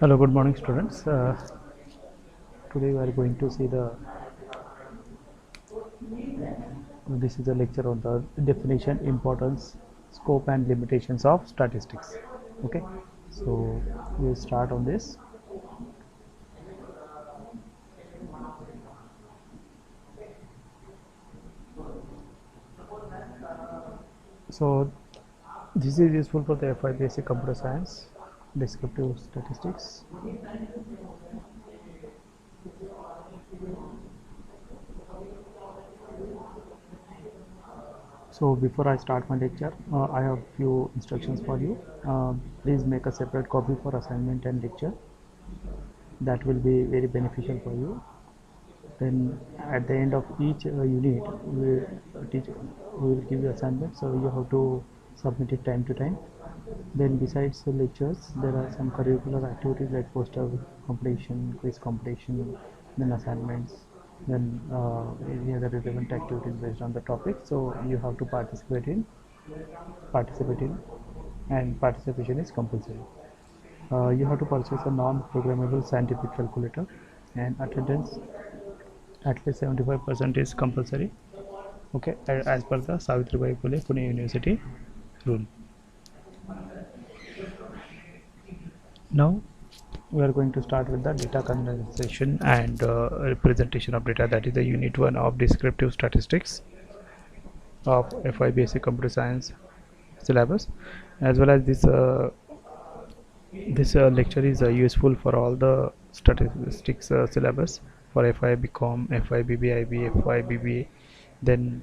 Hello, good morning, students. Today we are going to see this is a lecture on the definition, importance, scope, and limitations of statistics. Okay, so we'll start on this. So this is useful for the FI basic computer science, descriptive statistics. So before I start my lecture, I have few instructions for you. Please make a separate copy for assignment and lecture. That will be very beneficial for you. Then at the end of each unit, we will give you assignment, so you have to submit it time to time. Then besides the lectures, there are some curricular activities like poster completion, quiz completion, then assignments, then any other relevant activities based on the topic. So you have to participate in, and participation is compulsory. You have to purchase a non-programmable scientific calculator, and attendance at least 75% is compulsory. Okay, as per the Savitribai Phule Pune University rule. Now we are going to start with the data condensation and representation of data. That is the unit 1 of descriptive statistics of FI basic computer science syllabus. As well as this lecture is useful for all the statistics syllabus for FI BCom, FI BBIB, FI BBA, then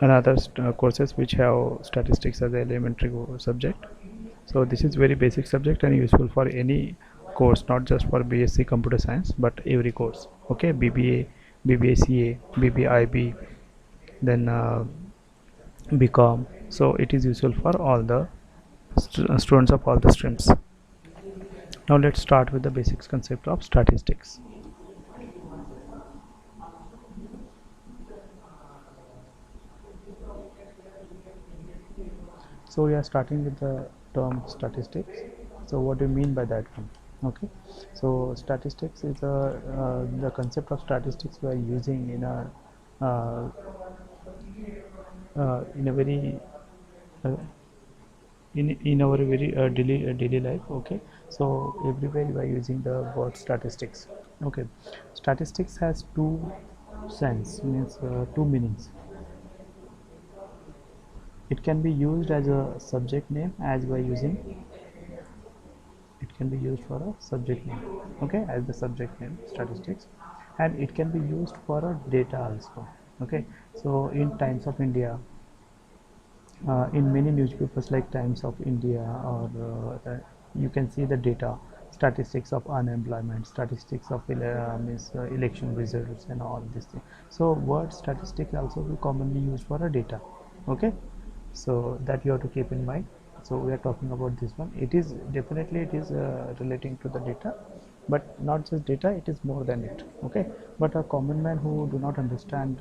another courses which have statistics as an elementary subject. So this is very basic subject and useful for any course, not just for BSc computer science but every course. Okay, BBA, BBACA, BBIB, then BCom. So it is useful for all the students of all the streams. Now let's start with the basic concept of statistics. So we are starting with the term statistics. So what do you mean by that one? Okay, so statistics is the concept of statistics we are using uh, in a very uh, in our very daily life. Okay, so everywhere we are using the word statistics. Okay, statistics has two sense, means two meanings. It can be used as a subject name, as by using it can be used for a subject name, okay, as the subject name statistics, and it can be used for a data also. Okay, so in Times of India, in many newspapers like Times of India, or you can see the data, statistics of unemployment, statistics of election results and all this thing. So word statistics also be commonly used for a data. Okay, so that you have to keep in mind. So we are talking about this one. It is definitely, it is relating to the data, but not just data, it is more than it. Okay, but a common man who do not understand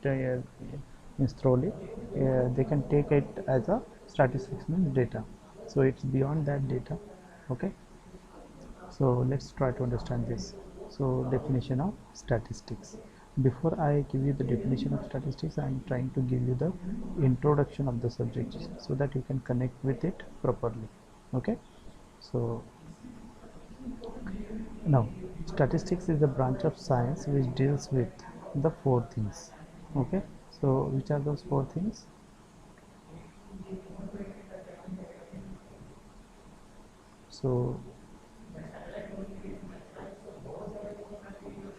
means thoroughly, they can take it as a statistics means data, so it's beyond that data. Okay, so let's try to understand this. So definition of statistics. Before I give you the definition of statistics, I am trying to give you the introduction of the subject so that you can connect with it properly. Okay, so now statistics is a branch of science which deals with the four things. Okay, so which are those four things? So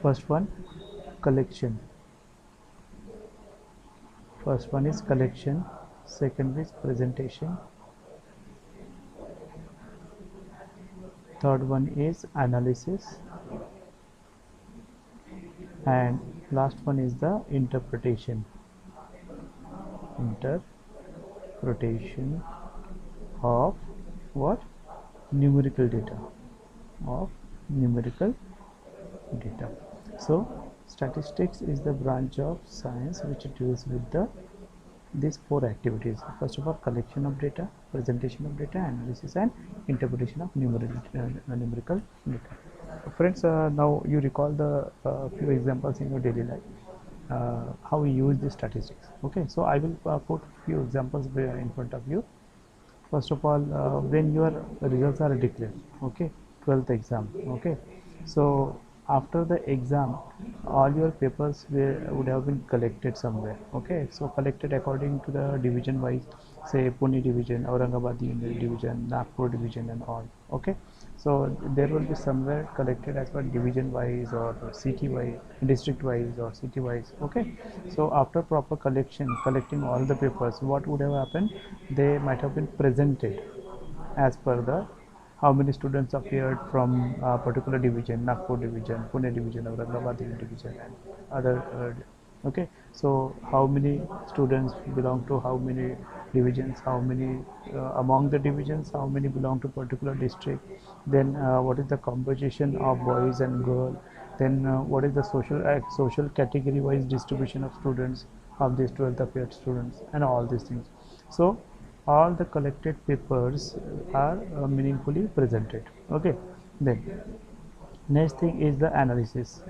first one, collection. First one is collection, second is presentation, third one is analysis, and last one is the interpretation. Interpretation of what? Numerical data. Of numerical data. So statistics is the branch of science which deals with the these four activities. First of all, collection of data, presentation of data, analysis and interpretation of numerical data. Friends, now you recall the few examples in your daily life, how we use the statistics. Okay, so I will put few examples in front of you. First of all, when your results are declared, okay, 12th exam, okay, so after the exam all your papers would have been collected somewhere, okay, so collected according to the division wise, say Pune division, Aurangabad division, Nagpur division and all, okay, so there will be somewhere collected as per division wise or city wise, district wise or city wise, okay. So after proper collecting all the papers, what would have happened, they might have been presented as per the how many students appeared from a particular division, Nagpur division, Pune division, Aurangabad division and other okay, so how many students belong to how many divisions, how many among the divisions, how many belong to particular district, then what is the composition of boys and girls, then what is the social category wise distribution of students of these 12th appeared students and all these things. So all the collected papers are meaningfully presented, okay. Then next thing is the analysis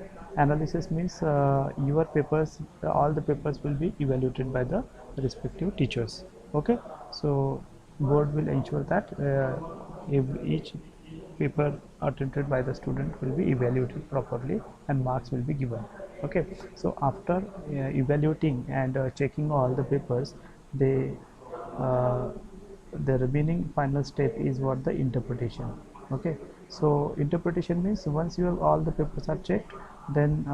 means your papers, all the papers will be evaluated by the respective teachers, okay. So board will ensure that each paper attempted by the student will be evaluated properly and marks will be given, okay. So after evaluating and checking all the papers, they uh, the remaining final step is what the interpretation, okay. So interpretation means once you have all the papers are checked, then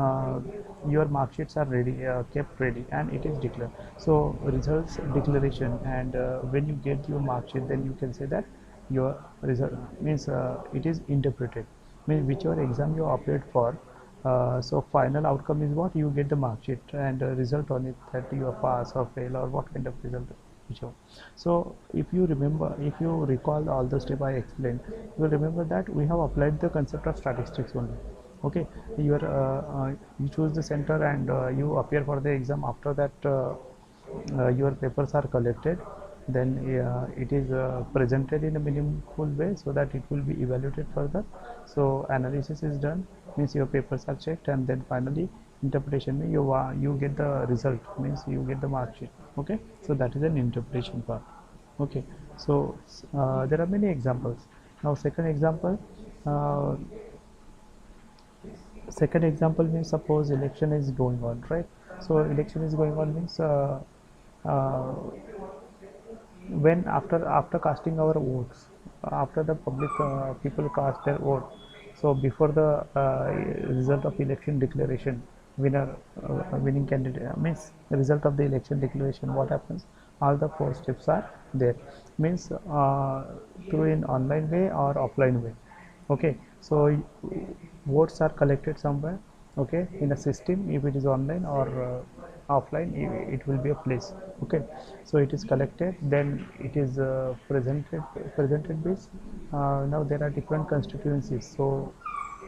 your mark sheets are ready, kept ready and it is declared. So results declaration, and when you get your mark sheet, then you can say that your result means it is interpreted, means whichever exam you applied for, so final outcome is what you get the mark sheet and result on it, that you are pass or fail or what kind of result whichever. So if you remember, if you recall all the step I explained, you will remember that we have applied the concept of statistics only, okay. You choose the center and you appear for the exam. After that your papers are collected, then it is presented in a meaningful way so that it will be evaluated further. So analysis is done, means your papers are checked, and then finally interpretation means you get the result, means you get the mark sheet, okay. So that is an interpretation part, okay. So there are many examples. Now second example means, suppose election is going on, right? So election is going on means uh, when after casting our votes, after the public people cast their vote, so before the result of election declaration, winner winning candidate means the result of the election declaration, what happens, all the four steps are there, means through in online way or offline way, okay. So votes are collected somewhere, okay, in a system, if it is online or offline, it will be a place, okay. So it is collected, then it is presented with now there are different constituencies, so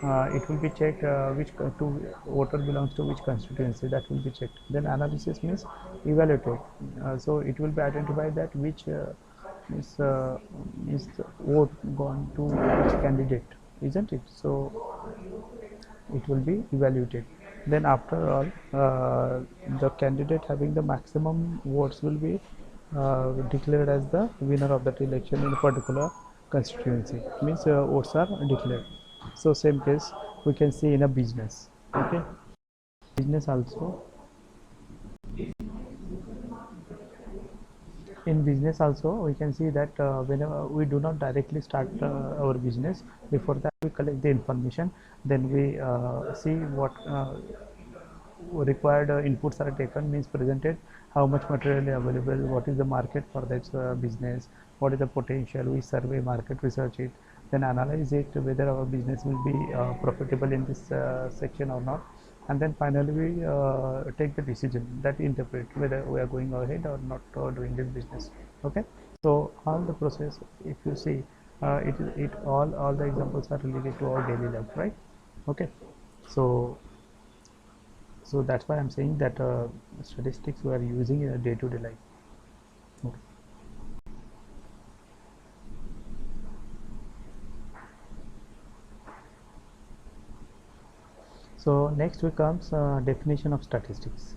it will be checked which to voter belongs to which constituency, that will be checked. Then analysis means evaluated, so it will be identified that which is the vote gone to which candidate, isn't it? So it will be evaluated. Then after all, the candidate having the maximum votes will be declared as the winner of that election in a particular constituency, means votes are declared. So same case we can see in a business, okay. Business also, in business also we can see that whenever we do not directly start our business, before that we collect the information, then we see what required inputs are taken, means presented, how much material is available, what is the market for that business, what is the potential, we survey market, research it, then analyze it whether our business will be profitable in this section or not, and then finally we take the decision that interpret whether we are going ahead or not doing this business, okay. So all the process, if you see, it all the examples are related to our daily life, right? Okay. So that's why I'm saying that statistics we are using in a day-to-day life. Okay. So next we comes definition of statistics.